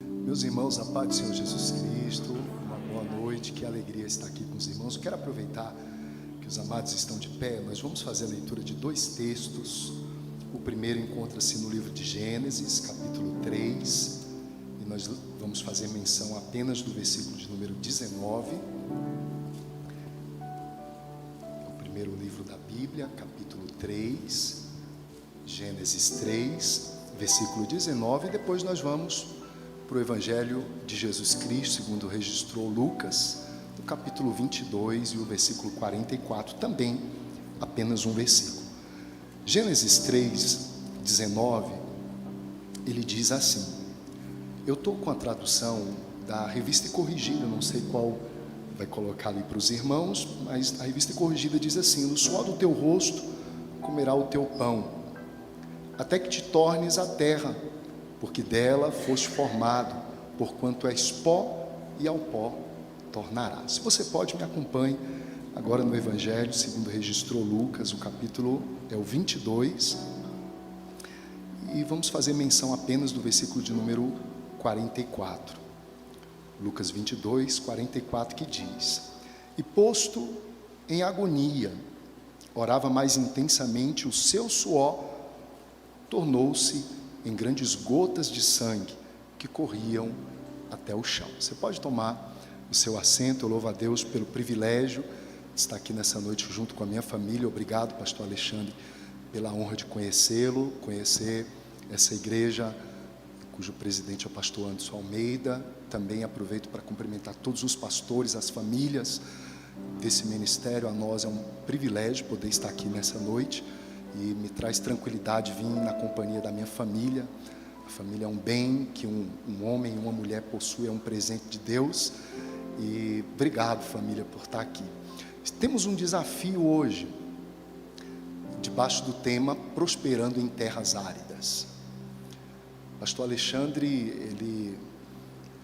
Meus irmãos, a paz do Senhor Jesus Cristo, uma boa noite, que alegria estar aqui com os irmãos. Eu quero aproveitar que os amados estão de pé. Nós vamos fazer a leitura de dois textos. O primeiro encontra-se no livro de Gênesis, capítulo 3, e nós vamos fazer menção apenas do versículo de número 19. É o primeiro livro da Bíblia, capítulo 3, Gênesis 3, versículo 19, e depois nós vamos para o Evangelho de Jesus Cristo, segundo registrou Lucas, no capítulo 22 e o versículo 44, também apenas um versículo. Gênesis 3, 19, ele diz assim, eu estou com a tradução da Revista Corrigida, não sei qual vai colocar ali para os irmãos, mas a Revista Corrigida diz assim, no suor do teu rosto comerá o teu pão, até que te tornes a terra, porque dela foste formado, porquanto és pó, e ao pó tornarás. Se você pode, me acompanhe agora no Evangelho, segundo registrou Lucas, o capítulo é o 22, e vamos fazer menção apenas do versículo de número 44. Lucas 22, 44, que diz, e posto em agonia, orava mais intensamente, o seu suor tornou-se em grandes gotas de sangue que corriam até o chão. Você pode tomar o seu assento. Eu louvo a Deus pelo privilégio de estar aqui nessa noite junto com a minha família. Obrigado, pastor Alexandre, pela honra de conhecê-lo, conhecer essa igreja, cujo presidente é o pastor Anderson Almeida. Também aproveito para cumprimentar todos os pastores, as famílias desse ministério. A nós é um privilégio poder estar aqui nessa noite. E me traz tranquilidade vir na companhia da minha família. A família é um bem que um homem e uma mulher possuem, é um presente de Deus. E obrigado, família, por estar aqui. Temos um desafio hoje, debaixo do tema Prosperando em Terras Áridas. Pastor Alexandre, ele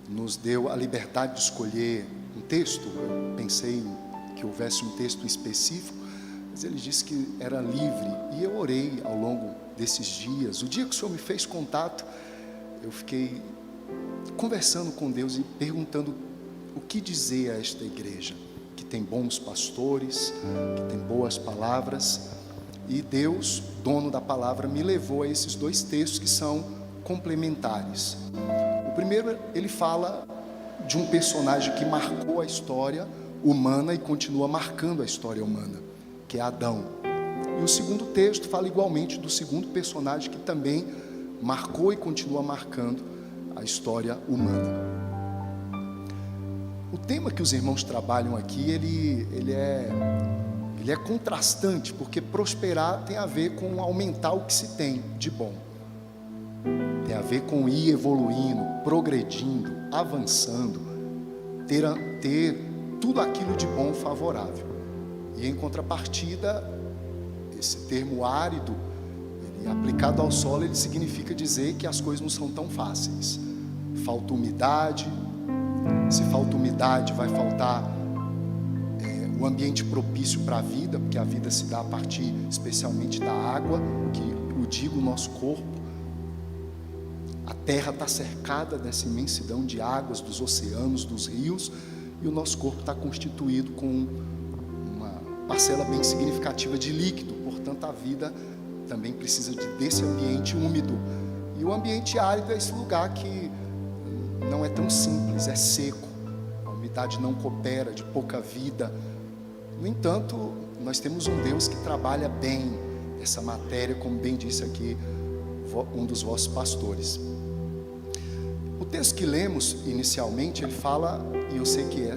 nos deu a liberdade de escolher um texto. Eu pensei que houvesse um texto específico, mas ele disse que era livre, e eu orei ao longo desses dias. O dia que o Senhor me fez contato, eu fiquei conversando com Deus e perguntando o que dizer a esta igreja, que tem bons pastores, que tem boas palavras, e Deus, dono da palavra, me levou a esses dois textos que são complementares. O primeiro, ele fala de um personagem que marcou a história humana e continua marcando a história humana, que é Adão. E o segundo texto fala igualmente do segundo personagem que também marcou e continua marcando a história humana. O tema que os irmãos trabalham aqui, ele é contrastante, porque prosperar tem a ver com aumentar o que se tem de bom. Tem a ver com ir evoluindo, progredindo, avançando, ter tudo aquilo de bom favorável. E em contrapartida, esse termo árido, ele, aplicado ao solo, ele significa dizer que as coisas não são tão fáceis. Falta umidade, se falta umidade vai faltar o ambiente propício para a vida, porque a vida se dá a partir especialmente da água, que eu digo o nosso corpo. A terra está cercada dessa imensidão de águas, dos oceanos, dos rios, e o nosso corpo está constituído com parcela bem significativa de líquido, portanto a vida também precisa desse ambiente úmido. E o ambiente árido é esse lugar que não é tão simples, é seco, a umidade não coopera, de pouca vida. No entanto, nós temos um Deus que trabalha bem essa matéria, como bem disse aqui um dos vossos pastores. O texto que lemos inicialmente, ele fala, e eu sei que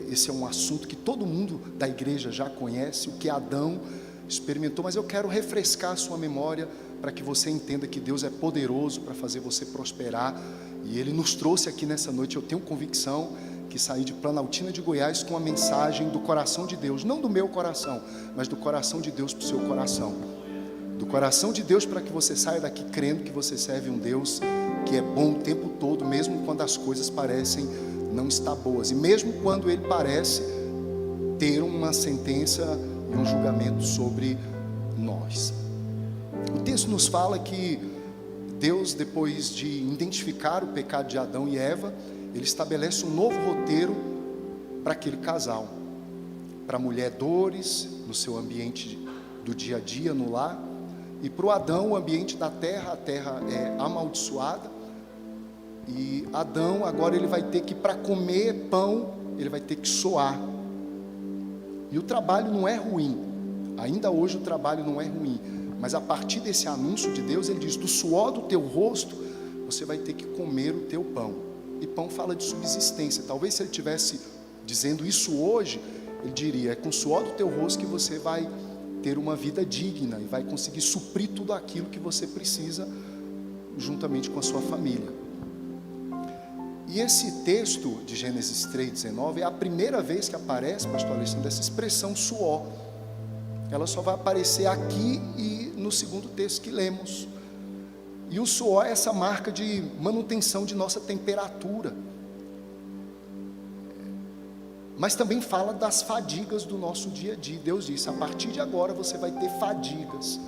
esse é um assunto que todo mundo da igreja já conhece, o que Adão experimentou, mas eu quero refrescar a sua memória para que você entenda que Deus é poderoso para fazer você prosperar, e Ele nos trouxe aqui nessa noite. Eu tenho convicção que saí de Planaltina de Goiás com a mensagem do coração de Deus, não do meu coração, mas do coração de Deus para o seu coração, do coração de Deus, para que você saia daqui crendo que você serve um Deus que é bom o tempo todo, mesmo quando as coisas parecem não estar boas, e mesmo quando Ele parece ter uma sentença e um julgamento sobre nós. O texto nos fala que Deus, depois de identificar o pecado de Adão e Eva, Ele estabelece um novo roteiro para aquele casal. Para a mulher, dores no seu ambiente do dia a dia, no lar. E para o Adão, o ambiente da terra, a terra é amaldiçoada. E Adão, agora ele vai ter que, para comer pão, ele vai ter que suar. E o trabalho não é ruim. Ainda hoje o trabalho não é ruim. Mas a partir desse anúncio de Deus, ele diz: do suor do teu rosto, você vai ter que comer o teu pão. E pão fala de subsistência. Talvez se ele estivesse dizendo isso hoje, ele diria: é com o suor do teu rosto que você vai ter uma vida digna e vai conseguir suprir tudo aquilo que você precisa, juntamente com a sua família. E esse texto de Gênesis 3:19 é a primeira vez que aparece, pastor Alexandre, essa expressão suor. Ela só vai aparecer aqui e no segundo texto que lemos. E o suor é essa marca de manutenção de nossa temperatura. Mas também fala das fadigas do nosso dia a dia. Deus disse: a partir de agora você vai ter fadigas.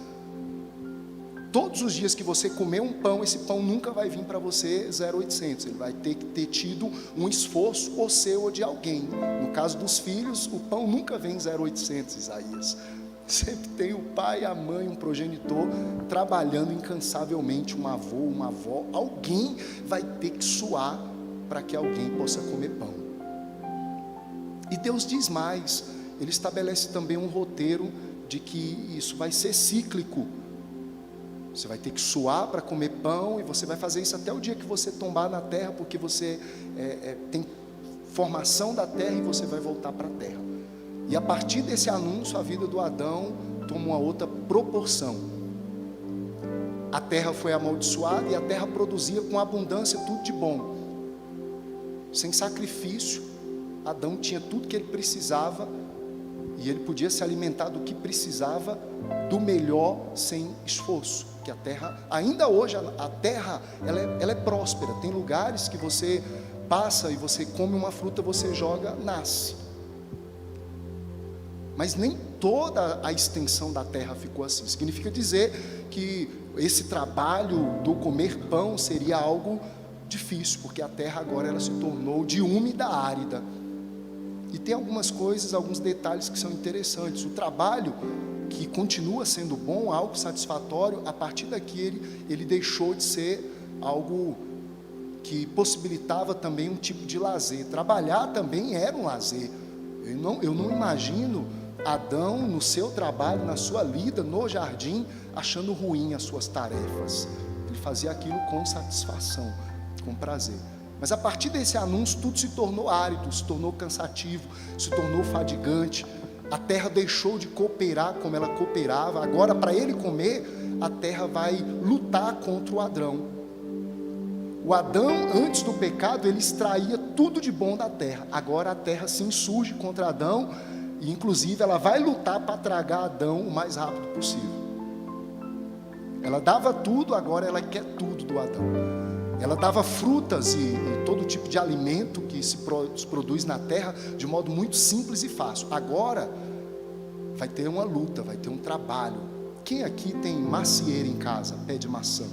Todos os dias que você comer um pão, esse pão nunca vai vir para você 0,800. Ele vai ter que ter tido um esforço, ou seu ou de alguém. No caso dos filhos, o pão nunca vem 0,800, Isaías. Sempre tem o pai, a mãe, um progenitor trabalhando incansavelmente, um avô, uma avó. Alguém vai ter que suar para que alguém possa comer pão. E Deus diz mais, Ele estabelece também um roteiro de que isso vai ser cíclico. Você vai ter que suar para comer pão, e você vai fazer isso até o dia que você tombar na terra, porque você tem formação da terra e você vai voltar para a terra. E a partir desse anúncio, a vida do Adão toma uma outra proporção. A terra foi amaldiçoada e a terra produzia com abundância tudo de bom. Sem sacrifício, Adão tinha tudo que ele precisava, e ele podia se alimentar do que precisava, do melhor, sem esforço. Que a terra, ainda hoje, a terra, ela é próspera. Tem lugares que você passa e você come uma fruta, você joga, nasce. Mas nem toda a extensão da terra ficou assim. Significa dizer que esse trabalho do comer pão seria algo difícil, porque a terra agora ela se tornou de úmida a árida. E tem algumas coisas, alguns detalhes que são interessantes. O trabalho, que continua sendo bom, algo satisfatório, a partir daqui ele deixou de ser algo que possibilitava também um tipo de lazer. Trabalhar também era um lazer. Eu não imagino Adão no seu trabalho, na sua lida, no jardim, achando ruim as suas tarefas. Ele fazia aquilo com satisfação, com prazer. Mas a partir desse anúncio, tudo se tornou árido, se tornou cansativo, se tornou fadigante. A terra deixou de cooperar como ela cooperava. Agora, para ele comer, a terra vai lutar contra o Adão. O Adão, antes do pecado, ele extraía tudo de bom da terra. Agora a terra se insurge contra Adão, e inclusive ela vai lutar para tragar Adão o mais rápido possível. Ela dava tudo, agora ela quer tudo do Adão. Ela dava frutas e todo tipo de alimento que se produz na terra de modo muito simples e fácil. Agora vai ter uma luta, vai ter um trabalho. Quem aqui tem macieira em casa, pé de maçã?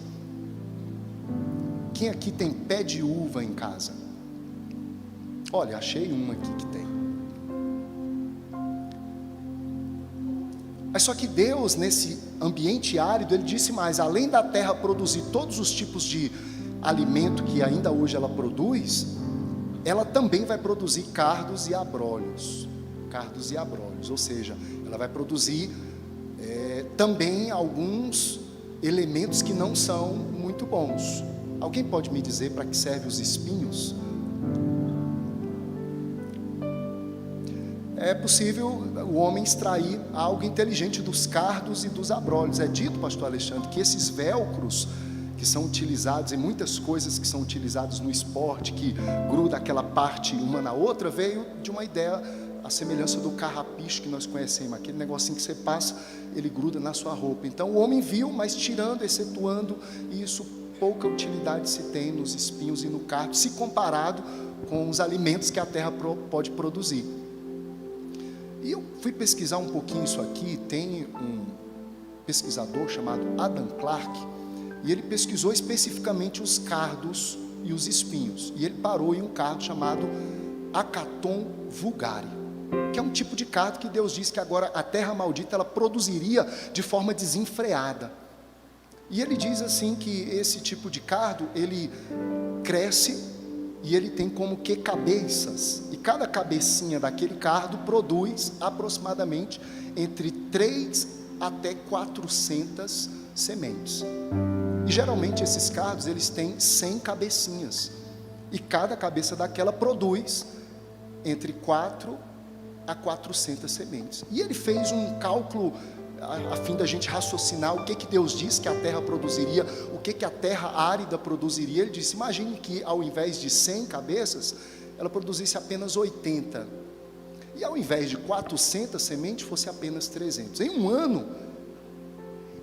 Quem aqui tem pé de uva em casa? Olha, achei uma aqui que tem. Mas só que Deus, nesse ambiente árido, Ele disse mais: além da terra produzir todos os tipos de alimento que ainda hoje ela produz, ela também vai produzir cardos e abrolhos. Cardos e abrolhos, ou seja, ela vai produzir também alguns elementos que não são muito bons. Alguém pode me dizer para que servem os espinhos? É possível o homem extrair algo inteligente dos cardos e dos abrolhos. É dito, pastor Alexandre, que esses velcros que são utilizados em muitas coisas que são utilizadas no esporte, que gruda aquela parte uma na outra, veio de uma ideia, a semelhança do carrapicho que nós conhecemos, aquele negocinho que você passa, ele gruda na sua roupa. Então o homem viu, mas tirando, excetuando isso, pouca utilidade se tem nos espinhos e no cardo, se comparado com os alimentos que a terra pode produzir. E eu fui pesquisar um pouquinho isso aqui. Tem um pesquisador chamado Adam Clarke, e ele pesquisou especificamente os cardos e os espinhos, e ele parou em um cardo chamado Acaton vulgare, que é um tipo de cardo que Deus disse que agora a terra maldita ela produziria de forma desenfreada. E ele diz assim que esse tipo de cardo, ele cresce e ele tem como que cabeças, e cada cabecinha daquele cardo produz aproximadamente entre 3 até 400 sementes. E geralmente esses cardos, eles têm 100 cabecinhas, e cada cabeça daquela produz entre 4 a 400 sementes. E ele fez um cálculo a fim da gente raciocinar o que Deus disse que a terra produziria, o que a terra árida produziria. Ele disse, imagine que ao invés de 100 cabeças, ela produzisse apenas 80, e ao invés de 400 sementes, fosse apenas 300. Em um ano,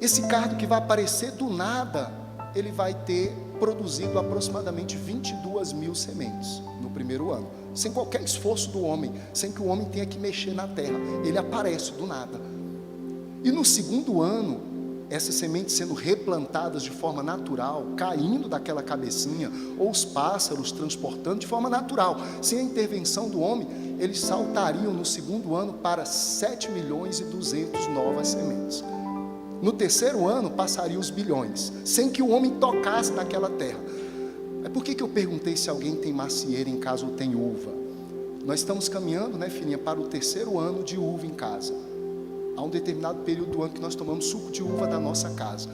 esse cardo que vai aparecer do nada, ele vai ter produzido aproximadamente 22 mil sementes no primeiro ano, sem qualquer esforço do homem, sem que o homem tenha que mexer na terra, ele aparece do nada. E no segundo ano, essas sementes sendo replantadas de forma natural, caindo daquela cabecinha, ou os pássaros transportando de forma natural, sem a intervenção do homem, eles saltariam no segundo ano para 7.200.000 novas sementes. No terceiro ano, passaria os bilhões, sem que o homem tocasse naquela terra. Por que eu perguntei se alguém tem macieira em casa ou tem uva? Nós estamos caminhando, né, filhinha, para o terceiro ano de uva em casa. Há um determinado período do ano que nós tomamos suco de uva da nossa casa.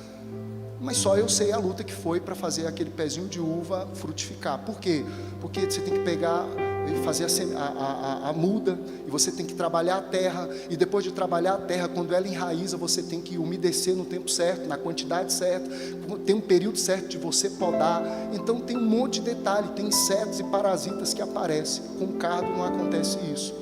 Mas só eu sei a luta que foi para fazer aquele pezinho de uva frutificar. Por quê? Porque você tem que pegar e fazer a muda, e você tem que trabalhar a terra, e depois de trabalhar a terra, quando ela enraiza, você tem que umedecer no tempo certo, na quantidade certa, tem um período certo de você podar. Então tem um monte de detalhe, tem insetos e parasitas que aparecem. Com o cardo não acontece isso.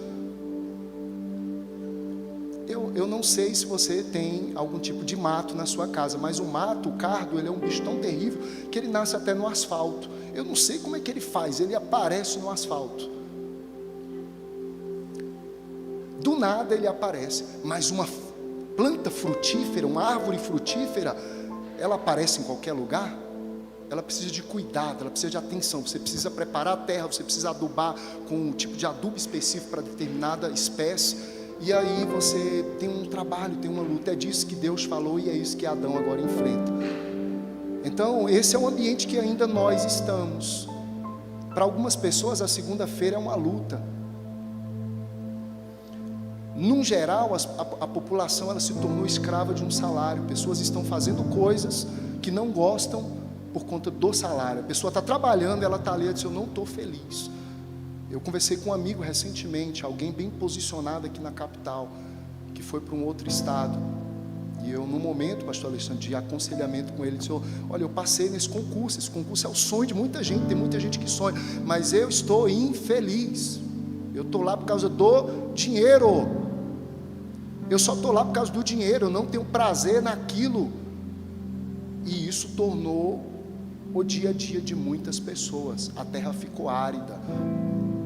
Eu não sei se você tem algum tipo de mato na sua casa, mas o mato, o cardo, ele é um bicho tão terrível que ele nasce até no asfalto. Eu não sei como é que ele faz, ele aparece no asfalto. Do nada ele aparece, mas uma planta frutífera, uma árvore frutífera, ela aparece em qualquer lugar? Ela precisa de cuidado, ela precisa de atenção. Você precisa preparar a terra, você precisa adubar com um tipo de adubo específico para determinada espécie. E aí você tem um trabalho, tem uma luta. É disso que Deus falou e é isso que Adão agora enfrenta. Então esse é o ambiente que ainda nós estamos. Para algumas pessoas a segunda-feira é uma luta. Num geral a população ela se tornou escrava de um salário. Pessoas estão fazendo coisas que não gostam por conta do salário. A pessoa está trabalhando, ela está ali e diz, eu não estou feliz. Eu conversei com um amigo recentemente, alguém bem posicionado aqui na capital, que foi para um outro estado. E eu, no momento, pastor Alexandre, de aconselhamento com ele, disse, olha, eu passei nesse concurso, esse concurso é o sonho de muita gente, tem muita gente que sonha, mas eu estou infeliz. Eu estou lá por causa do dinheiro. Eu só estou lá por causa do dinheiro, eu não tenho prazer naquilo. E isso tornou o dia a dia de muitas pessoas. A terra ficou árida.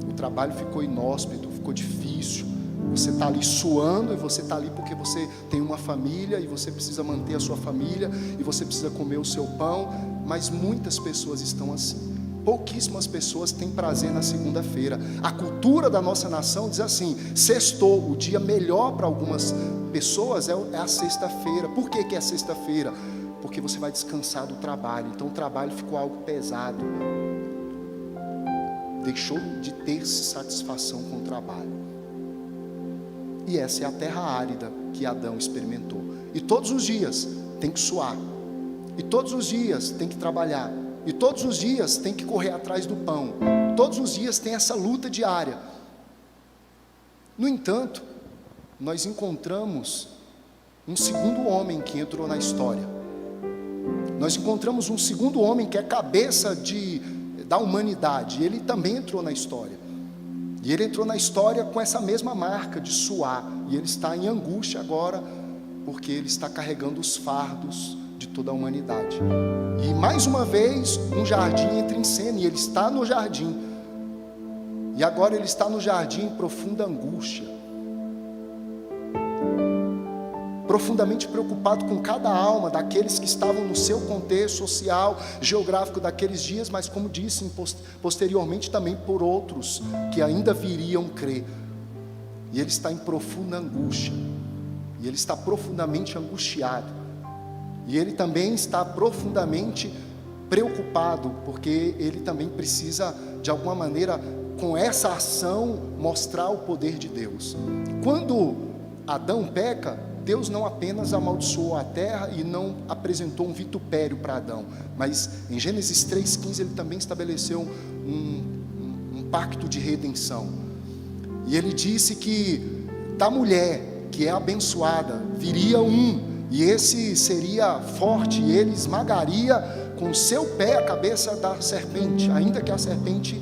O trabalho ficou inóspito, ficou difícil. Você está ali suando, e você está ali porque você tem uma família, e você precisa manter a sua família, e você precisa comer o seu pão, mas muitas pessoas estão assim. Pouquíssimas pessoas têm prazer na segunda-feira. A cultura da nossa nação diz assim, sextou, o dia melhor para algumas pessoas é a sexta-feira. Por que é a sexta-feira? Porque você vai descansar do trabalho, então o trabalho ficou algo pesado. Deixou de ter satisfação com o trabalho. E essa é a terra árida que Adão experimentou. E todos os dias tem que suar. E todos os dias tem que trabalhar. E todos os dias tem que correr atrás do pão. Todos os dias tem essa luta diária. No entanto, nós encontramos um segundo homem que entrou na história. Nós encontramos um segundo homem que é cabeça da humanidade. Ele também entrou na história. E ele entrou na história com essa mesma marca de suar. E ele está em angústia agora, porque ele está carregando os fardos de toda a humanidade. E mais uma vez, um jardim entra em cena, e ele está no jardim. E agora ele está no jardim em profunda angústia. profundamente preocupado com cada alma daqueles que estavam no seu contexto social, geográfico daqueles dias, mas como disse posteriormente também por outros que ainda viriam crer. E ele está em profunda angústia, e ele está profundamente angustiado, e ele também está profundamente preocupado, porque ele também precisa, de alguma maneira, com essa ação, mostrar o poder de Deus. Quando Adão peca, Deus não apenas amaldiçoou a terra e não apresentou um vitupério para Adão, mas em Gênesis 3,15 ele também estabeleceu um pacto de redenção. E ele disse que da mulher que é abençoada viria e esse seria forte, e ele esmagaria com o seu pé a cabeça da serpente, ainda que a serpente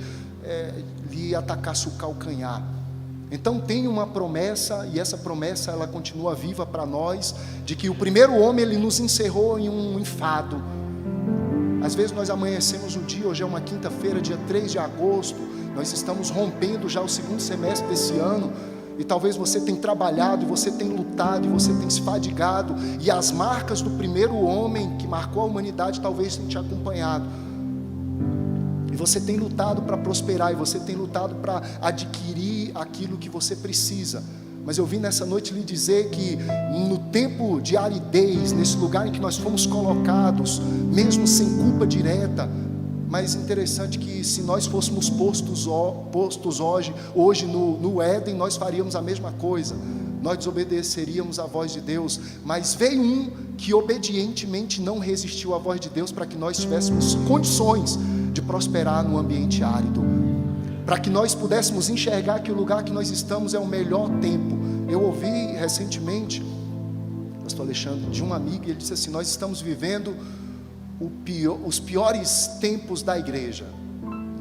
lhe atacasse o calcanhar. Então tem uma promessa, e essa promessa ela continua viva para nós, de que o primeiro homem ele nos encerrou em um enfado. Às vezes nós amanhecemos o dia, hoje é uma quinta-feira, dia 3 de agosto, nós estamos rompendo já o segundo semestre desse ano, e talvez você tenha trabalhado, e você tenha lutado, e você tenha se fadigado, e as marcas do primeiro homem que marcou a humanidade talvez tenham te acompanhado. E você tem lutado para prosperar, e você tem lutado para adquirir aquilo que você precisa. Mas eu vim nessa noite lhe dizer que no tempo de aridez, nesse lugar em que nós fomos colocados, mesmo sem culpa direta, mas interessante que se nós fôssemos postos hoje no Éden, nós faríamos a mesma coisa. Nós desobedeceríamos à voz de Deus, mas veio um que obedientemente não resistiu à voz de Deus para que nós tivéssemos condições de prosperar no ambiente árido, para que nós pudéssemos enxergar que o lugar que nós estamos é o melhor tempo. Eu ouvi recentemente, pastor Alexandre, de um amigo, e ele disse assim: nós estamos vivendo os piores tempos da igreja.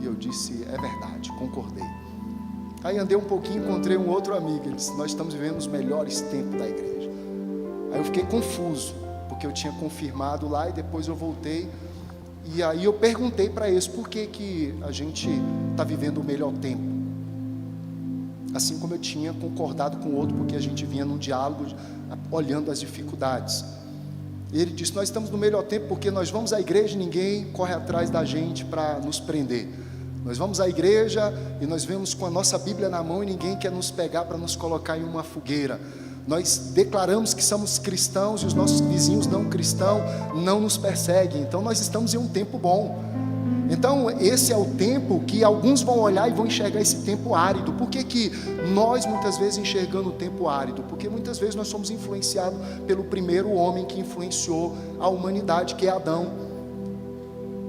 E eu disse: é verdade, concordei. Aí andei um pouquinho, encontrei um outro amigo, ele disse: nós estamos vivendo os melhores tempos da igreja. Aí eu fiquei confuso, porque eu tinha confirmado lá e depois eu voltei, e aí eu perguntei para eles por que a gente está vivendo o melhor tempo, assim como eu tinha concordado com o outro, porque a gente vinha num diálogo olhando as dificuldades. E ele disse: nós estamos no melhor tempo porque nós vamos à igreja e ninguém corre atrás da gente para nos prender. Nós vamos à igreja e nós vemos com a nossa Bíblia na mão e ninguém quer nos pegar para nos colocar em uma fogueira. Nós declaramos que somos cristãos e os nossos vizinhos não cristãos não nos perseguem. Então nós estamos em um tempo bom. Então esse é o tempo que alguns vão olhar e vão enxergar esse tempo árido. Por que nós muitas vezes enxergando o tempo árido? Porque muitas vezes nós somos influenciados pelo primeiro homem que influenciou a humanidade, que é Adão.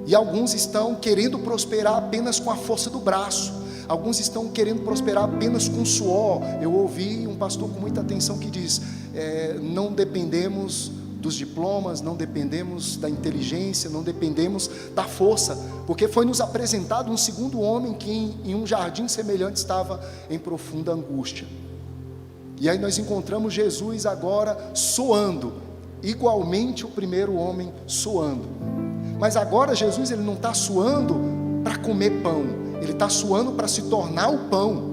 E alguns estão querendo prosperar apenas com a força do braço. Alguns estão querendo prosperar apenas com suor. Eu ouvi um pastor com muita atenção que diz: não dependemos dos diplomas, não dependemos da inteligência, não dependemos da força, porque foi nos apresentado um segundo homem que em um jardim semelhante estava em profunda angústia. E aí nós encontramos Jesus agora soando, igualmente o primeiro homem soando. Mas agora Jesus ele não está suando para comer pão, ele está suando para se tornar o pão.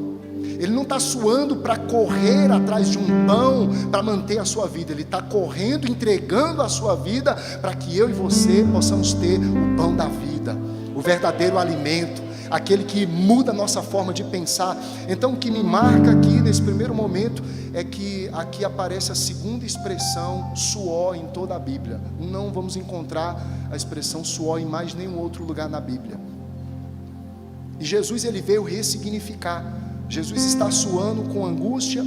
Ele não está suando para correr atrás de um pão para manter a sua vida. Ele está correndo, entregando a sua vida para que eu e você possamos ter o pão da vida, o verdadeiro alimento, aquele que muda a nossa forma de pensar. Então o que me marca aqui nesse primeiro momento é que aqui aparece a segunda expressão suor em toda a Bíblia. Não vamos encontrar a expressão suor em mais nenhum outro lugar na Bíblia. E Jesus ele veio ressignificar. Jesus está suando com angústia,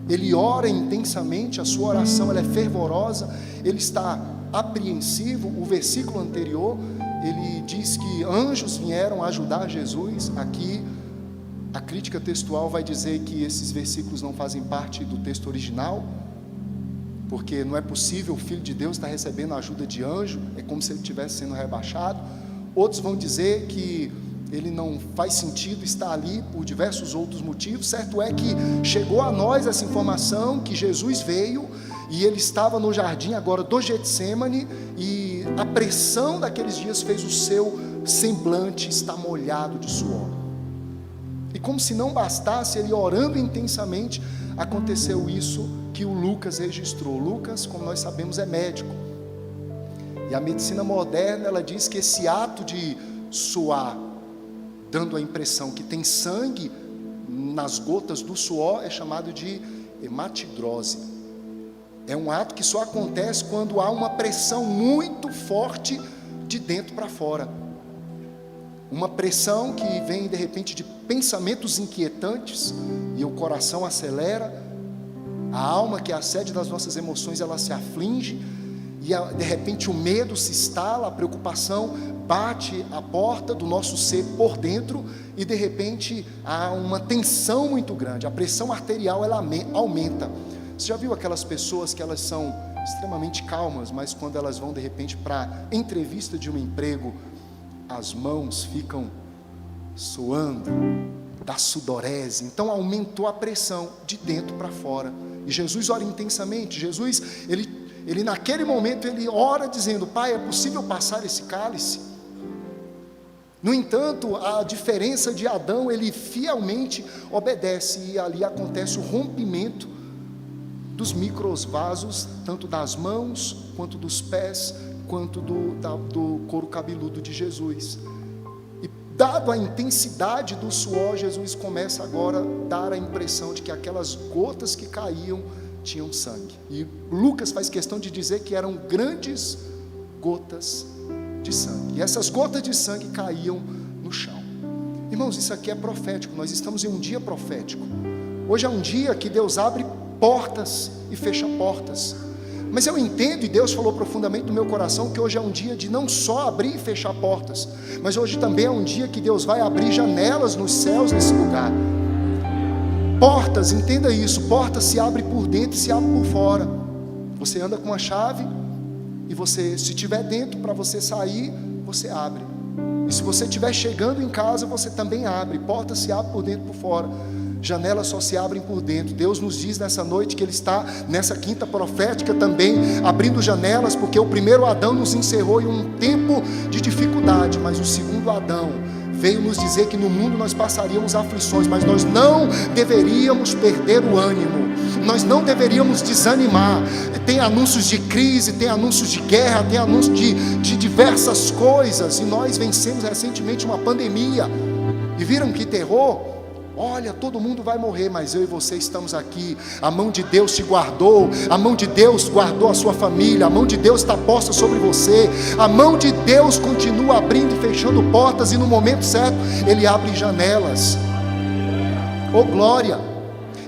ele ora intensamente, a sua oração ela é fervorosa, ele está apreensivo. O versículo anterior, ele diz que anjos vieram ajudar Jesus. Aqui, a crítica textual vai dizer que esses versículos não fazem parte do texto original, porque não é possível o Filho de Deus estar recebendo a ajuda de anjo, é como se ele estivesse sendo rebaixado. Outros vão dizer que ele não faz sentido estar ali por diversos outros motivos. Certo é que chegou a nós essa informação que Jesus veio e ele estava no jardim agora do Getsêmani, e a pressão daqueles dias fez o seu semblante estar molhado de suor. E como se não bastasse, ele orando intensamente, aconteceu isso que o Lucas registrou. Lucas, como nós sabemos, é médico. E a medicina moderna, ela diz que esse ato de suar, dando a impressão que tem sangue nas gotas do suor, é chamado de hematidrose. É um ato que só acontece quando há uma pressão muito forte de dentro para fora. Uma pressão que vem de repente de pensamentos inquietantes, e o coração acelera, a alma, que é a sede das nossas emoções, ela se aflige, e de repente o medo se instala, a preocupação bate a porta do nosso ser por dentro, e de repente há uma tensão muito grande, a pressão arterial ela aumenta. Você já viu aquelas pessoas que elas são extremamente calmas, mas quando elas vão de repente para a entrevista de um emprego, as mãos ficam suando, da sudorese? Então aumentou a pressão de dentro para fora. E Jesus ora intensamente. Jesus, ele naquele momento, ele ora dizendo: Pai, é possível passar esse cálice? No entanto, a diferença de Adão, ele fielmente obedece, e ali acontece o rompimento dos microvasos, tanto das mãos, quanto dos pés, quanto do couro cabeludo de Jesus. E dado a intensidade do suor, Jesus começa agora a dar a impressão de que aquelas gotas que caíam tinham sangue. E Lucas faz questão de dizer que eram grandes gotas de sangue. E essas gotas de sangue caíam no chão. Irmãos, isso aqui é profético. Nós estamos em um dia profético. Hoje é um dia que Deus abre portas e fecha portas. Mas eu entendo, e Deus falou profundamente no meu coração, que hoje é um dia de não só abrir e fechar portas, mas hoje também é um dia que Deus vai abrir janelas nos céus nesse lugar. Portas, entenda isso, portas se abrem por dentro e se abrem por fora. Você anda com uma chave, e você, se estiver dentro, para você sair, você abre. E se você estiver chegando em casa, você também abre. Portas se abrem por dentro e por fora. Janelas só se abrem por dentro. Deus nos diz nessa noite que Ele está nessa quinta profética também abrindo janelas, porque o primeiro Adão nos encerrou em um tempo de dificuldade, mas o segundo Adão veio nos dizer que no mundo nós passaríamos aflições, mas nós não deveríamos perder o ânimo, nós não deveríamos desanimar. Tem anúncios de crise, tem anúncios de guerra, tem anúncios de diversas coisas, e nós vencemos recentemente uma pandemia, e viram que terror? Olha, todo mundo vai morrer, mas eu e você estamos aqui. A mão de Deus te guardou, a mão de Deus guardou a sua família, a mão de Deus está posta sobre você, a mão de Deus continua abrindo e fechando portas, e no momento certo Ele abre janelas. Oh glória!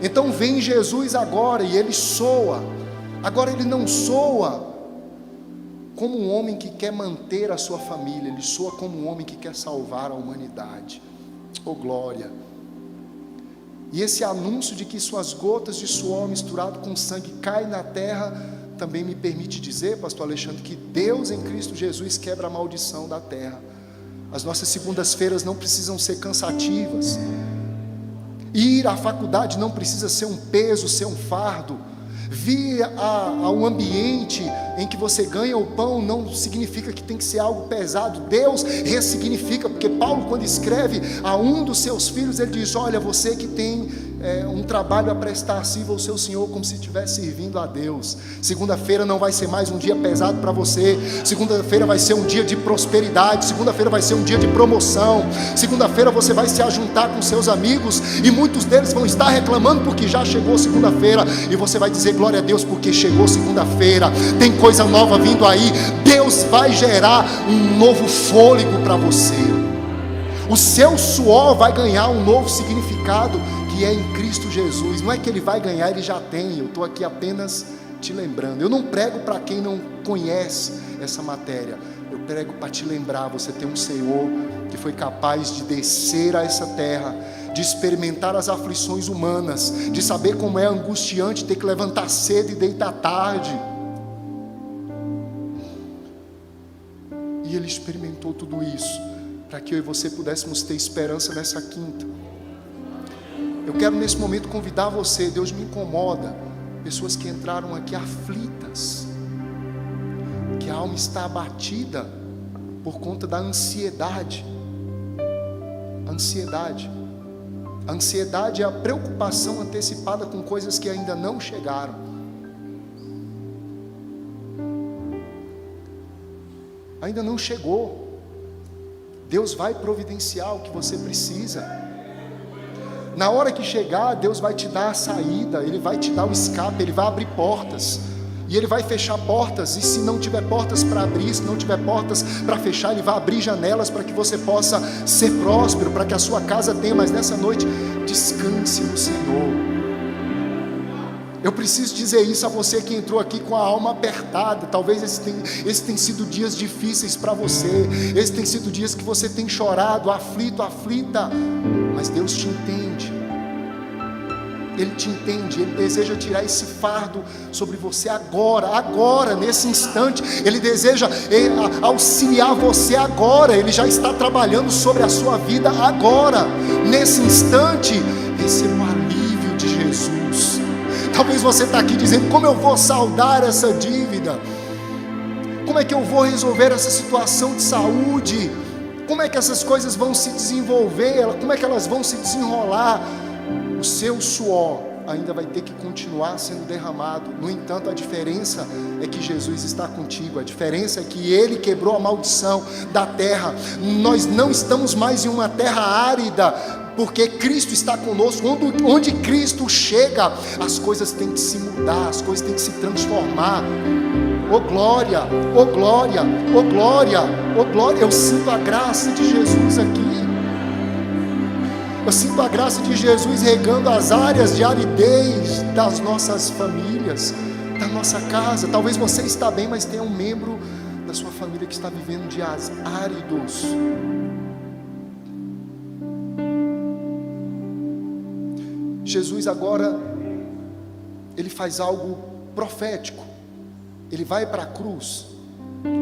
Então vem Jesus agora, e Ele soa. Agora Ele não soa como um homem que quer manter a sua família, Ele soa como um homem que quer salvar a humanidade. Oh glória! E esse anúncio de que suas gotas de suor misturado com sangue caem na terra, também me permite dizer, pastor Alexandre, que Deus em Cristo Jesus quebra a maldição da terra. As nossas segundas-feiras não precisam ser cansativas. Ir à faculdade não precisa ser um peso, ser um fardo. Vir a um ambiente em que você ganha o pão não significa que tem que ser algo pesado. Deus ressignifica, porque Paulo, quando escreve a um dos seus filhos, ele diz: olha, você que tem um trabalho a prestar, sirva o seu Senhor como se estivesse servindo a Deus. Segunda-feira não vai ser mais um dia pesado para você. Segunda-feira vai ser um dia de prosperidade. Segunda-feira vai ser um dia de promoção. Segunda-feira você vai se ajuntar com seus amigos, e muitos deles vão estar reclamando porque já chegou segunda-feira, e você vai dizer: glória a Deus, porque chegou segunda-feira, tem coisa nova vindo aí. Deus vai gerar um novo fôlego para você. O seu suor vai ganhar um novo significado, que é em Cristo Jesus. Não é que ele vai ganhar, ele já tem. Eu estou aqui apenas te lembrando. Eu não prego para quem não conhece essa matéria. Eu prego para te lembrar. Você tem um Senhor que foi capaz de descer a essa terra, de experimentar as aflições humanas, de saber como é angustiante ter que levantar cedo e deitar tarde. E Ele experimentou tudo isso para que eu e você pudéssemos ter esperança nessa quinta. Eu quero nesse momento convidar você. Deus me incomoda, pessoas que entraram aqui aflitas, que a alma está abatida por conta da ansiedade. A ansiedade é a preocupação antecipada com coisas que ainda não chegaram. Ainda não chegou. Deus vai providenciar o que você precisa. Na hora que chegar, Deus vai te dar a saída, Ele vai te dar o escape, Ele vai abrir portas. E Ele vai fechar portas, e se não tiver portas para abrir, se não tiver portas para fechar, Ele vai abrir janelas para que você possa ser próspero, para que a sua casa tenha. Mas nessa noite, descanse no Senhor. Eu preciso dizer isso a você que entrou aqui com a alma apertada. Talvez esses tenham sido dias difíceis para você, esses têm sido dias que você tem chorado, aflito, aflita, mas Deus te entende. Ele te entende, Ele deseja tirar esse fardo sobre você agora, nesse instante. Ele deseja auxiliar você agora. Ele já está trabalhando sobre a sua vida agora, nesse instante. Receba o alívio de Jesus. Talvez você está aqui dizendo: como eu vou saldar essa dívida? Como é que eu vou resolver essa situação de saúde? Como é que essas coisas vão se desenvolver? Como é que elas vão se desenrolar? O seu suor ainda vai ter que continuar sendo derramado. No entanto, a diferença é que Jesus está contigo. A diferença é que Ele quebrou a maldição da terra. Nós não estamos mais em uma terra árida, porque Cristo está conosco. Onde Cristo chega, as coisas têm que se mudar, as coisas têm que se transformar. Oh glória, oh glória, oh glória, oh glória. Eu sinto a graça de Jesus aqui. Eu sinto a graça de Jesus regando as áreas de aridez das nossas famílias, da nossa casa. Talvez você está bem, mas tenha um membro da sua família que está vivendo dias áridos. Jesus agora, Ele faz algo profético. Ele vai para a cruz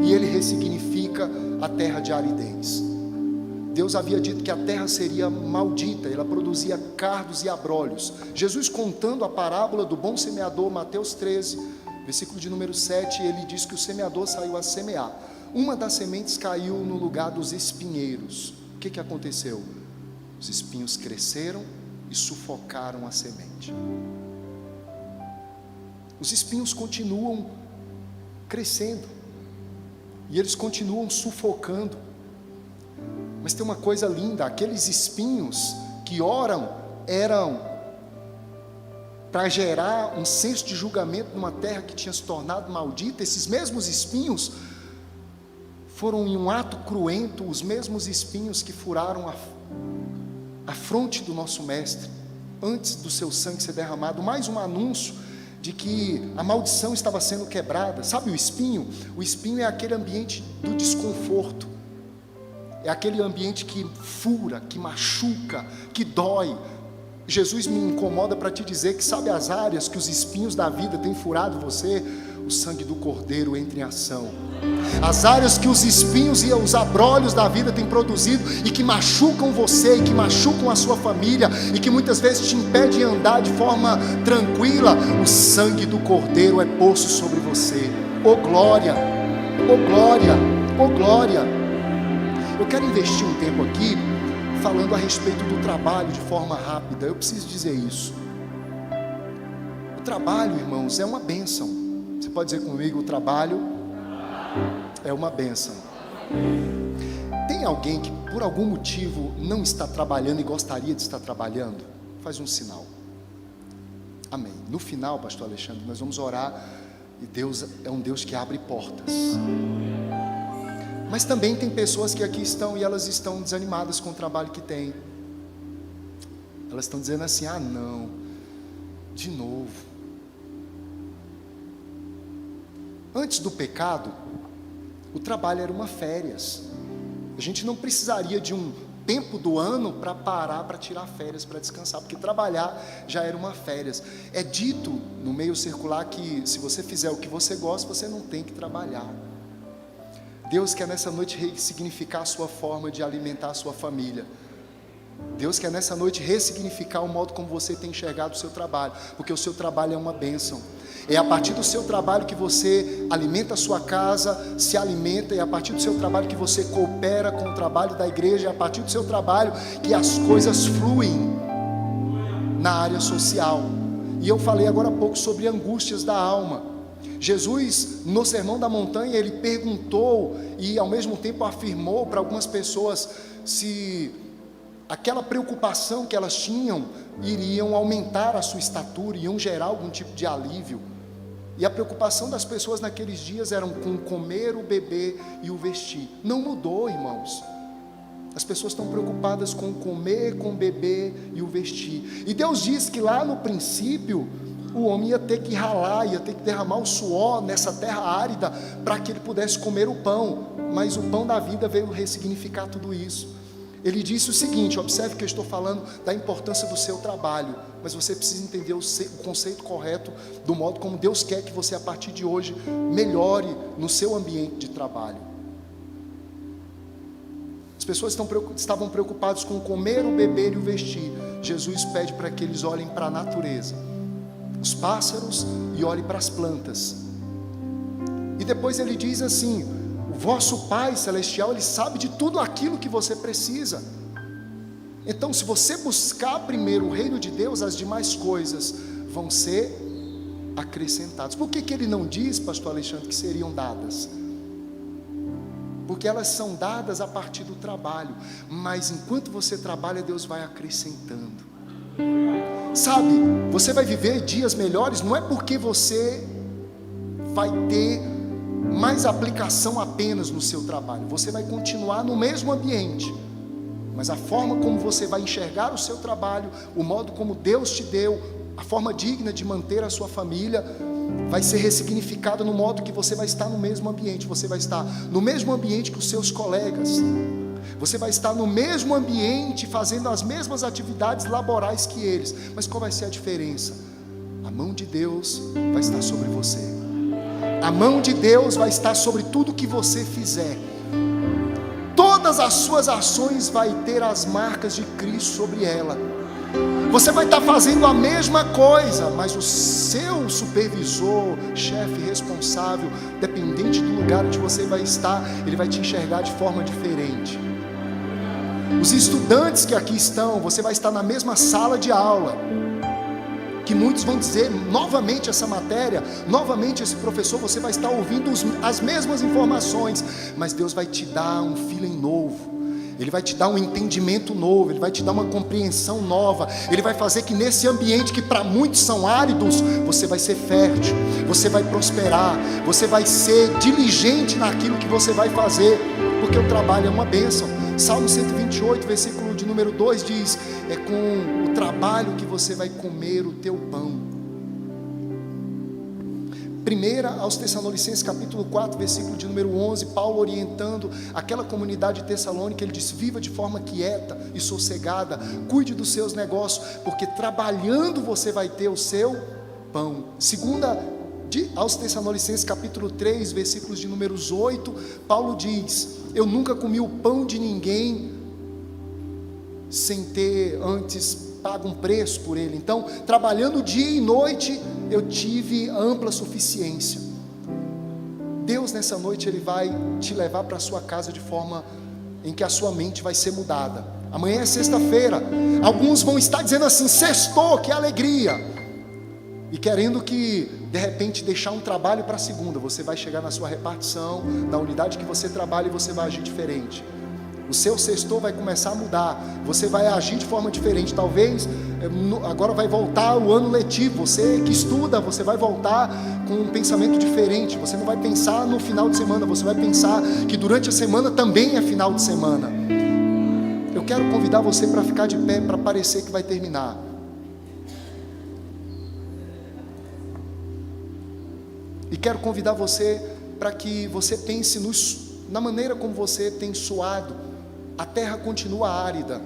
e Ele ressignifica a terra de aridez. Deus havia dito que a terra seria maldita, ela produzia cardos e abrolhos. Jesus, contando a parábola do bom semeador, Mateus 13, versículo de número 7, ele diz que o semeador saiu a semear. Uma das sementes caiu no lugar dos espinheiros. O que aconteceu? Os espinhos cresceram e sufocaram a semente. Os espinhos continuam crescendo e eles continuam sufocando. Mas tem uma coisa linda: aqueles espinhos que eram para gerar um senso de julgamento numa terra que tinha se tornado maldita, esses mesmos espinhos foram, em um ato cruento, os mesmos espinhos que furaram a fronte do nosso mestre, antes do seu sangue ser derramado. Mais um anúncio de que a maldição estava sendo quebrada. Sabe o espinho? O espinho é aquele ambiente do desconforto. É aquele ambiente que fura, que machuca, que dói. Jesus me incomoda para te dizer que, sabe as áreas que os espinhos da vida têm furado você? O sangue do Cordeiro entra em ação. As áreas que os espinhos e os abrolhos da vida têm produzido e que machucam você, e que machucam a sua família, e que muitas vezes te impede de andar de forma tranquila, o sangue do Cordeiro é posto sobre você. Oh glória, oh glória, oh glória. Eu quero investir um tempo aqui falando a respeito do trabalho de forma rápida. Eu preciso dizer isso. O trabalho, irmãos, é uma bênção. Você pode dizer comigo: o trabalho é uma bênção. Tem alguém que por algum motivo não está trabalhando e gostaria de estar trabalhando? Faz um sinal. Amém. No final, pastor Alexandre, nós vamos orar, e Deus é um Deus que abre portas. Mas também tem pessoas que aqui estão e elas estão desanimadas com o trabalho que têm. Elas estão dizendo assim: ah não, de novo. Antes do pecado, o trabalho era uma férias. A gente não precisaria de um tempo do ano para parar, para tirar férias, para descansar, porque trabalhar já era uma férias. É dito no meio circular que se você fizer o que você gosta, você não tem que trabalhar. Deus quer nessa noite ressignificar a sua forma de alimentar a sua família. Deus quer nessa noite ressignificar o modo como você tem enxergado o seu trabalho, porque o seu trabalho é uma bênção. É a partir do seu trabalho que você alimenta a sua casa, se alimenta, é a partir do seu trabalho que você coopera com o trabalho da igreja, é a partir do seu trabalho que as coisas fluem. na área social. E eu falei agora há pouco sobre angústias da alma. Jesus, no Sermão da Montanha, ele perguntou e ao mesmo tempo afirmou para algumas pessoas se aquela preocupação que elas tinham iriam aumentar a sua estatura, iriam gerar algum tipo de alívio. E a preocupação das pessoas naqueles dias era com o comer, o beber e o vestir. Não mudou, irmãos. As pessoas estão preocupadas com o comer, com o beber e o vestir. E Deus diz que lá no princípio, o homem ia ter que ralar, ia ter que derramar o suor nessa terra árida, para que ele pudesse comer o pão. Mas o pão da vida veio ressignificar tudo isso. Ele disse o seguinte, observe que eu estou falando da importância do seu trabalho, mas você precisa entender o conceito correto do modo como Deus quer que você a partir de hoje melhore no seu ambiente de trabalho. As pessoas estavam preocupadas com comer, o beber e o vestir. Jesus pede para que eles olhem para a natureza, os pássaros, e olhem para as plantas. E depois ele diz assim: o vosso Pai Celestial, Ele sabe de tudo aquilo que você precisa. Então, se você buscar primeiro o reino de Deus, as demais coisas vão ser acrescentadas. Por que Ele não diz, pastor Alexandre, que seriam dadas? Porque elas são dadas a partir do trabalho. Mas enquanto você trabalha, Deus vai acrescentando. Sabe, você vai viver dias melhores, não é porque você vai ter mais aplicação apenas no seu trabalho. Você vai continuar no mesmo ambiente, mas a forma como você vai enxergar o seu trabalho, o modo como Deus te deu, a forma digna de manter a sua família, vai ser ressignificada no modo que você vai estar no mesmo ambiente. Você vai estar no mesmo ambiente que os seus colegas, você vai estar no mesmo ambiente, fazendo as mesmas atividades laborais que eles. Mas qual vai ser a diferença? A mão de Deus vai estar sobre você. A mão de Deus vai estar sobre tudo que você fizer. Todas as suas ações vai ter as marcas de Cristo sobre ela. Você vai estar fazendo a mesma coisa, mas o seu supervisor, chefe, responsável, dependente do lugar onde você vai estar, ele vai te enxergar de forma diferente. Os estudantes que aqui estão, você vai estar na mesma sala de aula, que muitos vão dizer, novamente essa matéria, novamente esse professor, você vai estar ouvindo as mesmas informações, mas Deus vai te dar um feeling novo, Ele vai te dar um entendimento novo, Ele vai te dar uma compreensão nova, Ele vai fazer que nesse ambiente que para muitos são áridos, você vai ser fértil, você vai prosperar, você vai ser diligente naquilo que você vai fazer, porque o trabalho é uma bênção. Salmo 128, versículo de número 2 diz: é com o trabalho que você vai comer o teu pão. 1 aos Tessalonicenses capítulo 4, versículo de número 11, Paulo orientando aquela comunidade de Tessalônica, ele diz: viva de forma quieta e sossegada, cuide dos seus negócios, porque trabalhando você vai ter o seu pão. 2 aos Tessalonicenses capítulo 3, versículos de números 8, Paulo diz: eu nunca comi o pão de ninguém sem ter antes pago um preço por ele. Então, trabalhando dia e noite, eu tive ampla suficiência. Deus nessa noite, Ele vai te levar para a sua casa de forma em que a sua mente vai ser mudada. Amanhã é sexta-feira, alguns vão estar dizendo assim: sextou, que alegria, e querendo que de repente deixar um trabalho para segunda. Você vai chegar na sua repartição, na unidade que você trabalha, e você vai agir diferente. O seu sextor vai começar a mudar, você vai agir de forma diferente. Talvez agora vai voltar o ano letivo, você que estuda, você vai voltar com um pensamento diferente. Você não vai pensar no final de semana, você vai pensar que durante a semana também é final de semana. Eu quero convidar você para ficar de pé, para parecer que vai terminar. E quero convidar você para que você pense na maneira como você tem suado. A terra continua árida,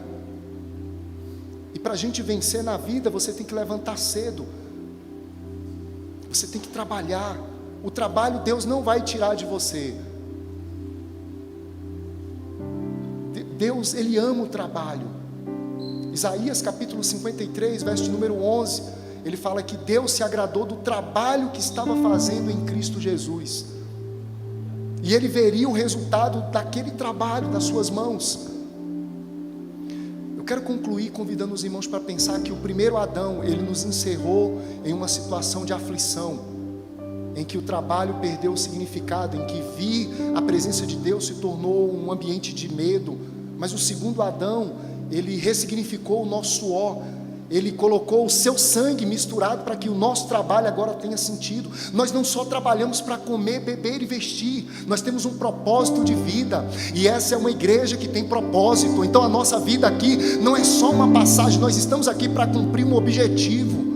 e para a gente vencer na vida, você tem que levantar cedo, você tem que trabalhar. O trabalho Deus não vai tirar de você. Deus, Ele ama o trabalho. Isaías capítulo 53, verso de número 11, ele fala que Deus se agradou do trabalho que estava fazendo em Cristo Jesus, e Ele veria o resultado daquele trabalho das suas mãos. Eu quero concluir convidando os irmãos para pensar que o primeiro Adão, ele nos encerrou em uma situação de aflição, em que o trabalho perdeu o significado, em que vir a presença de Deus se tornou um ambiente de medo. Mas o segundo Adão, ele ressignificou o nosso suor, ele colocou o seu sangue misturado para que o nosso trabalho agora tenha sentido. Nós não só trabalhamos para comer, beber e vestir, nós temos um propósito de vida, e essa é uma igreja que tem propósito. Então a nossa vida aqui não é só uma passagem, nós estamos aqui para cumprir um objetivo,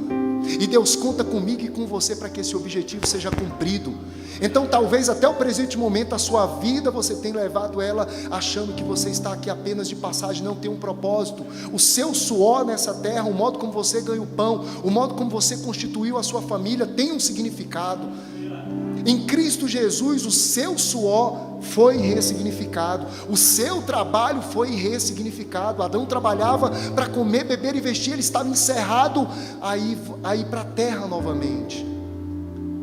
e Deus conta comigo e com você para que esse objetivo seja cumprido. Então talvez até o presente momento a sua vida você tenha levado ela achando que você está aqui apenas de passagem, não tem um propósito. O seu suor nessa terra, o modo como você ganha o pão, o modo como você constituiu a sua família tem um significado. Em Cristo Jesus o seu suor foi ressignificado, o seu trabalho foi ressignificado. Adão trabalhava para comer, beber e vestir, ele estava encerrado aí para a terra novamente.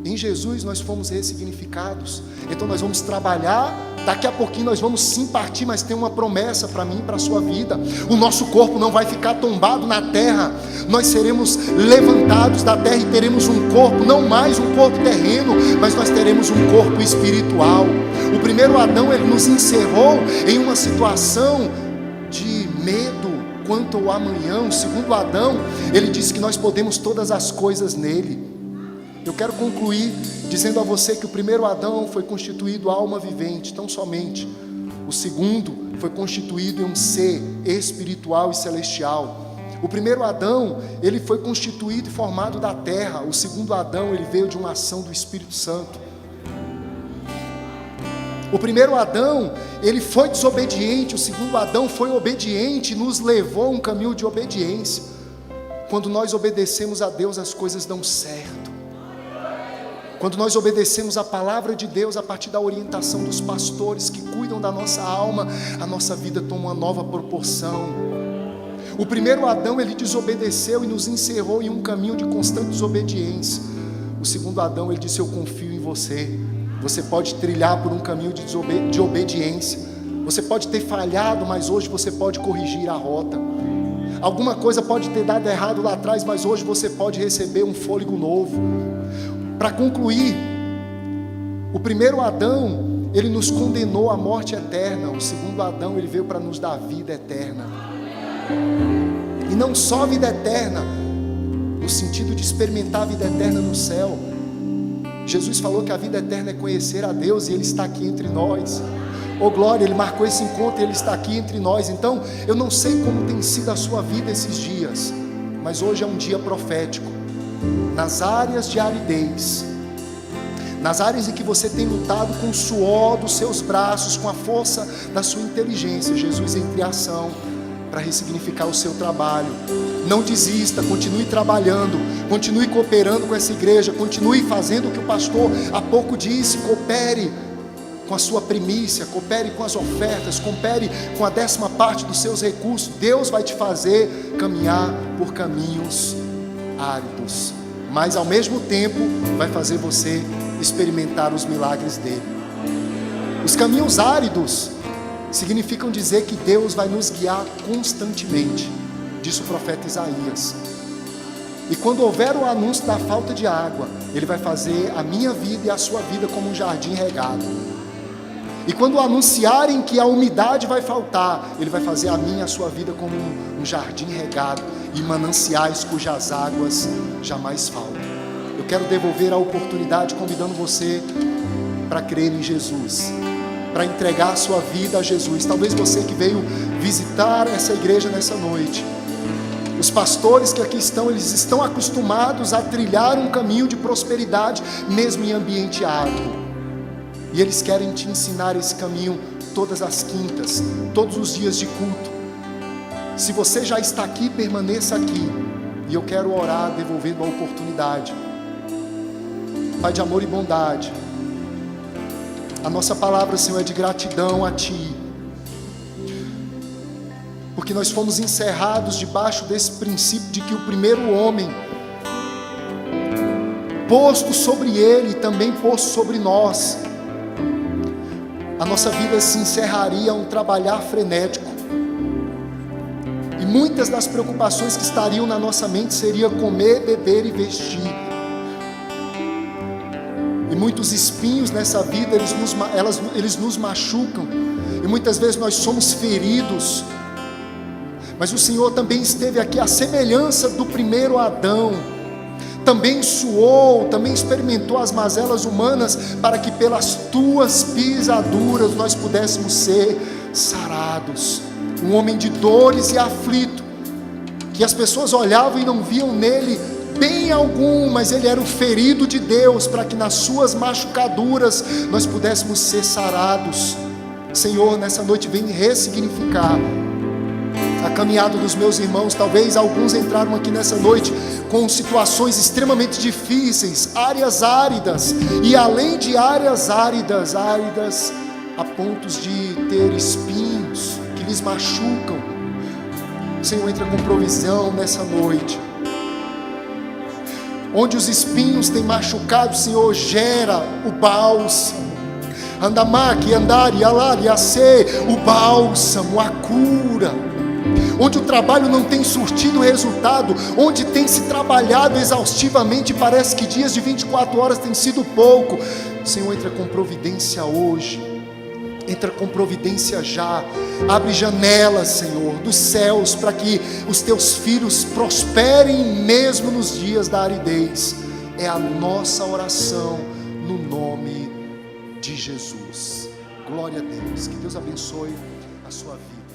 Em Jesus nós fomos ressignificados. Então nós vamos trabalhar, daqui a pouquinho nós vamos sim partir, mas tem uma promessa para mim e para a sua vida. O nosso corpo não vai ficar tombado na terra, nós seremos levantados da terra e teremos um corpo, não mais um corpo terreno, mas nós teremos um corpo espiritual. O primeiro Adão, ele nos encerrou em uma situação de medo quanto ao amanhã. O segundo Adão, ele disse que nós podemos todas as coisas nele. Eu quero concluir dizendo a você que o primeiro Adão foi constituído alma vivente, tão somente. O segundo foi constituído em um ser espiritual e celestial. O primeiro Adão, ele foi constituído e formado da terra. O segundo Adão, ele veio de uma ação do Espírito Santo. O primeiro Adão, ele foi desobediente. O segundo Adão foi obediente e nos levou a um caminho de obediência. Quando nós obedecemos a Deus, as coisas dão certo. Quando nós obedecemos a palavra de Deus a partir da orientação dos pastores que cuidam da nossa alma, a nossa vida toma uma nova proporção. O primeiro Adão, ele desobedeceu e nos encerrou em um caminho de constante desobediência. O segundo Adão, ele disse: eu confio em você. Você pode trilhar por um caminho de obediência. Você pode ter falhado, mas hoje você pode corrigir a rota. Alguma coisa pode ter dado errado lá atrás, mas hoje você pode receber um fôlego novo. Para concluir, o primeiro Adão, ele nos condenou à morte eterna. O segundo Adão, ele veio para nos dar vida eterna. E não só vida eterna, no sentido de experimentar a vida eterna no céu. Jesus falou que a vida eterna é conhecer a Deus, e Ele está aqui entre nós. Oh glória, Ele marcou esse encontro e Ele está aqui entre nós. Então, eu não sei como tem sido a sua vida esses dias, mas hoje é um dia profético. Nas áreas de aridez, nas áreas em que você tem lutado com o suor dos seus braços, com a força da sua inteligência, Jesus entra em ação para ressignificar o seu trabalho. Não desista, continue trabalhando, continue cooperando com essa igreja, continue fazendo o que o pastor há pouco disse. Coopere com a sua primícia, coopere com as ofertas, coopere com a 10ª parte dos seus recursos. Deus vai te fazer caminhar por caminhos áridos, mas ao mesmo tempo vai fazer você experimentar os milagres dele. Os caminhos áridos significam dizer que Deus vai nos guiar constantemente, disse o profeta Isaías. E quando houver o anúncio da falta de água, Ele vai fazer a minha vida e a sua vida como um jardim regado. E quando anunciarem que a umidade vai faltar, Ele vai fazer a minha e a sua vida como um jardim regado e mananciais cujas águas jamais faltam. Eu quero devolver a oportunidade convidando você para crer em Jesus, para entregar a sua vida a Jesus. Talvez você que veio visitar essa igreja nessa noite, os pastores que aqui estão, eles estão acostumados a trilhar um caminho de prosperidade, mesmo em ambiente árduo. E eles querem te ensinar esse caminho todas as quintas, todos os dias de culto. Se você já está aqui, permaneça aqui. E eu quero orar devolvendo a oportunidade. Pai de amor e bondade, a nossa palavra, Senhor, é de gratidão a Ti, porque nós fomos encerrados debaixo desse princípio de que o primeiro homem, posto sobre ele e também posto sobre nós, a nossa vida se encerraria a um trabalhar frenético. E muitas das preocupações que estariam na nossa mente seria comer, beber e vestir. E muitos espinhos nessa vida, eles nos machucam, e muitas vezes nós somos feridos. Mas o Senhor também esteve aqui à semelhança do primeiro Adão, também suou, também experimentou as mazelas humanas, para que pelas tuas pisaduras nós pudéssemos ser sarados. Um homem de dores e aflito, que as pessoas olhavam e não viam nele bem algum, mas ele era o ferido de Deus, para que nas suas machucaduras nós pudéssemos ser sarados. Senhor, nessa noite vem ressignificar a caminhada dos meus irmãos. Talvez alguns entraram aqui nessa noite com situações extremamente difíceis, áreas áridas, e além de áreas áridas a pontos de ter espinhos que lhes machucam. Senhor, entra com provisão nessa noite. Onde os espinhos têm machucado, Senhor, gera o bálsamo. Andamaki, andari, alari, acê, o bálsamo, a cura. Onde o trabalho não tem surtido resultado, onde tem se trabalhado exaustivamente, parece que dias de 24 horas tem sido pouco. Senhor, entra com providência hoje, entra com providência já. Abre janelas, Senhor, dos céus, para que os teus filhos prosperem mesmo nos dias da aridez. É a nossa oração no nome de Jesus. Glória a Deus. Que Deus abençoe a sua vida.